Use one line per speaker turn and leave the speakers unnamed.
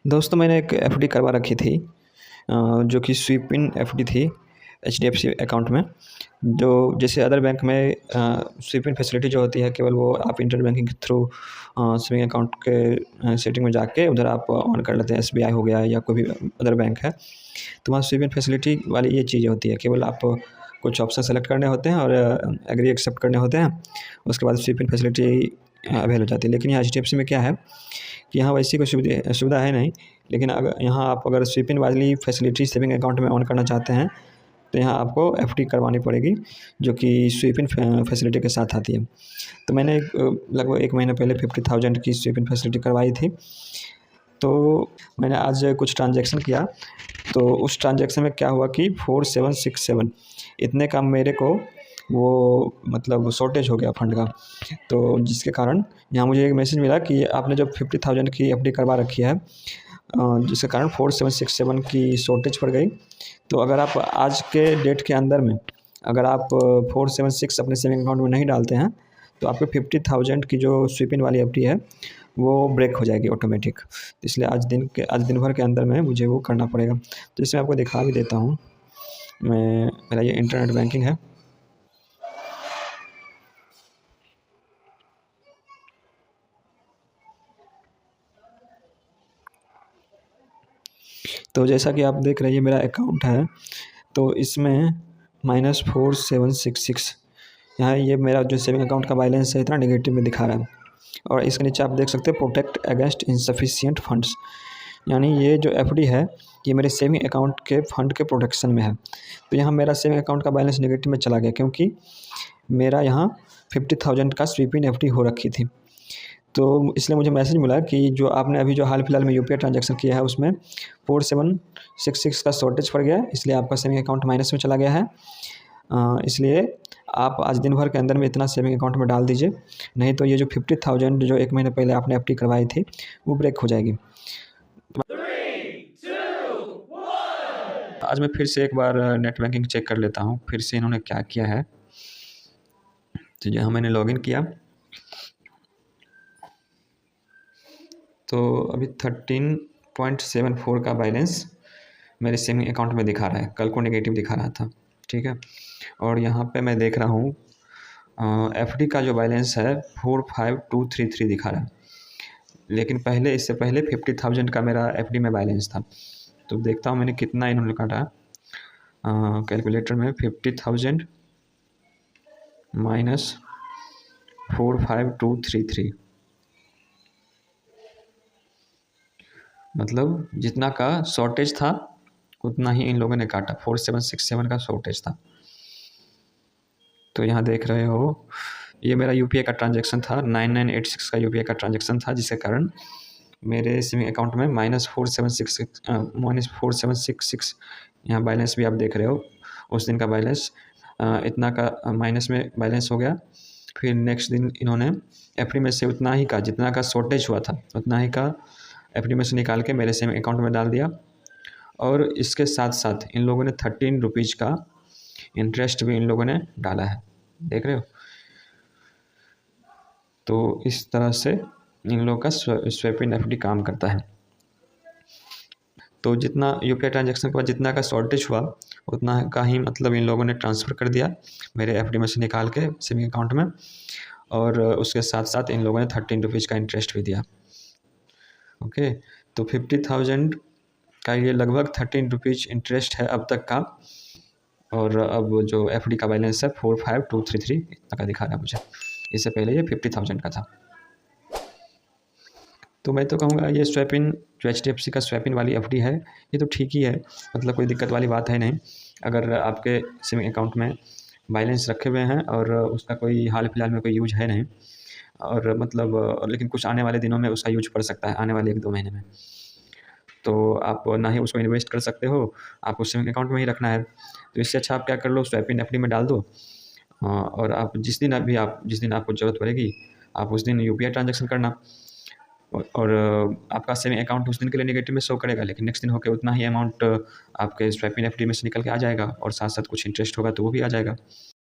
दोस्तों मैंने एक एफडी करवा रखी थी जो कि स्वीप इन एफडी थी एचडीएफसी अकाउंट में। जो जैसे अदर बैंक में स्वीप इन फैसिलिटी जो होती है केवल वो आप इंटर बैंकिंग के थ्रू सेविंग अकाउंट के सेटिंग में जाके उधर आप ऑन कर लेते हैं। एसबीआई हो गया या कोई भी अदर बैंक है तो वहाँ स्वीप इन फैसिलिटी वाली ये चीज़ें होती है। केवल आप कुछ ऑप्शन सेलेक्ट करने होते हैं और एग्री एक्सेप्ट करने होते हैं, उसके बाद स्वीप इन फैसिलिटी अवेल हो जाती है। लेकिन यहाँ एचडीएफसी में क्या है कि यहाँ वैसी कोई सुविधा है नहीं। लेकिन अगर यहाँ आप अगर स्वीप इन वाली फैसिलिटी सेविंग अकाउंट में ऑन करना चाहते हैं तो यहाँ आपको एफडी करवानी पड़ेगी, जो कि स्वीप इन फैसिलिटी के साथ आती है। तो मैंने लगभग 1 महीने पहले 50,000 की स्वीप इन फैसिलिटी करवाई थी। तो मैंने आज कुछ ट्रांजैक्शन किया, तो उस ट्रांजैक्शन में क्या हुआ कि 4767 इतने का मेरे को वो मतलब शॉर्टेज हो गया फंड का। तो जिसके कारण यहाँ मुझे एक मैसेज मिला कि आपने जो 50,000 की एफडी करवा रखी है जिसके कारण 4767 की शॉर्टेज पड़ गई। तो अगर आप आज के डेट के अंदर में अगर आप 476 अपने सेविंग अकाउंट में नहीं डालते हैं तो आपके 50,000 की जो स्वीप इन वाली एफडी है वो ब्रेक हो जाएगी ऑटोमेटिक। तो इसलिए आज दिन भर के अंदर में मुझे वो करना पड़ेगा। तो इसमें आपको दिखा भी देता हूँ। मेरा ये इंटरनेट बैंकिंग है। तो जैसा कि आप देख रहे हैं ये मेरा अकाउंट है, तो इसमें -4766 यहाँ ये मेरा जो सेविंग अकाउंट का बैलेंस है इतना नेगेटिव में दिखा रहा है। और इसके नीचे आप देख सकते हैं प्रोटेक्ट अगेंस्ट इनसफिशिएंट फंड्स, यानी ये जो एफडी है ये मेरे सेविंग अकाउंट के फंड के प्रोटेक्शन में है। तो यहाँ मेरा सेविंग अकाउंट का बैलेंस नेगेटिव में चला गया क्योंकि मेरा यहाँ 50,000 का स्वीप इन एफडी हो रखी थी। तो इसलिए मुझे मैसेज मिला कि जो आपने अभी जो हाल फिलहाल में यूपीआई ट्रांजैक्शन किया है उसमें 4766 का शॉर्टेज पड़ गया है, इसलिए आपका सेविंग अकाउंट माइनस में चला गया है। इसलिए आप आज दिन भर के अंदर में इतना सेविंग अकाउंट में डाल दीजिए, नहीं तो ये जो 50,000 जो 1 महीने पहले आपने एफडी करवाई थी वो ब्रेक हो जाएगी।
3, 2, 1।
आज मैं फिर से एक बार नेट बैंकिंग चेक कर लेता हूँ फिर से इन्होंने क्या किया है। तो यहाँ मैंने लॉगिन किया तो अभी 13.74 का बैलेंस मेरे सेविंग अकाउंट में दिखा रहा है, कल को नेगेटिव दिखा रहा था, ठीक है। और यहाँ पे मैं देख रहा हूँ एफडी का जो बैलेंस है 45,233 दिखा रहा है, लेकिन इससे पहले 50,000 का मेरा एफडी में बैलेंस था। तो देखता हूँ मैंने कितना इन्होंने काटा कैलकुलेटर में। 50,000 माइनस 45,233 मतलब जितना का शॉर्टेज था उतना ही इन लोगों ने काटा। 4767 का शॉर्टेज था। तो यहाँ देख रहे हो ये मेरा यूपीआई का ट्रांजैक्शन था, 9986 का यूपीआई का ट्रांजैक्शन था, जिसके कारण मेरे सेविंग अकाउंट में -4766 यहाँ बैलेंस भी आप देख रहे हो। उस दिन का बैलेंस इतना का माइनस में बैलेंस हो गया। फिर नेक्स्ट दिन इन्होंने एफडी में से उतना ही का जितना का शॉर्टेज हुआ था उतना ही का एफडी में से निकाल के मेरे सेविंग अकाउंट में डाल दिया। और इसके साथ साथ इन लोगों ने 13 रुपीज़ का इंटरेस्ट भी इन लोगों ने डाला है, देख रहे हो। तो इस तरह से इन लोगों का स्वैप इन एफडी काम करता है। तो जितना यूपीआई ट्रांजैक्शन के बाद जितना का शॉर्टेज हुआ उतना का ही मतलब इन लोगों ने ट्रांसफ़र कर दिया मेरे एफडी में से निकाल के सेविंग अकाउंट में। और उसके साथ साथ इन लोगों ने 13 रुपीज़ का इंटरेस्ट भी दिया। ओके, तो 50,000 का ये लगभग 13 रुपीज़ इंटरेस्ट है अब तक का। और अब जो एफडी का बैलेंस है 45,233 इतना का दिखा रहा है मुझे। इससे पहले ये 50,000 का था। तो मैं तो कहूँगा ये स्वैप इन जो एचडीएफसी का स्वैप इन वाली एफडी है ये तो ठीक ही है, मतलब कोई दिक्कत वाली बात है नहीं। अगर आपके सेविंग अकाउंट में बैलेंस रखे हुए हैं और उसका कोई हाल फिलहाल में कोई यूज है नहीं, और मतलब लेकिन कुछ आने वाले दिनों में उसका यूज पड़ सकता है, आने वाले 1-2 महीने में, तो आप ना ही उसको इन्वेस्ट कर सकते हो, आपको सेविंग अकाउंट में ही रखना है। तो इससे अच्छा आप क्या कर लो, स्वैप इन एफडी में डाल दो। और आप जिस दिन आपको ज़रूरत पड़ेगी आप उस दिन यूपीआई ट्रांजैक्शन करना। और आपका सेविंग अकाउंट उस दिन के लिए नेगेटिव में शो करेगा, लेकिन नेक्स्ट दिन होकर उतना ही अमाउंट आपके स्वैप इन एफडी में से निकल के आ जाएगा, और साथ साथ कुछ इंटरेस्ट होगा तो वो भी आ जाएगा।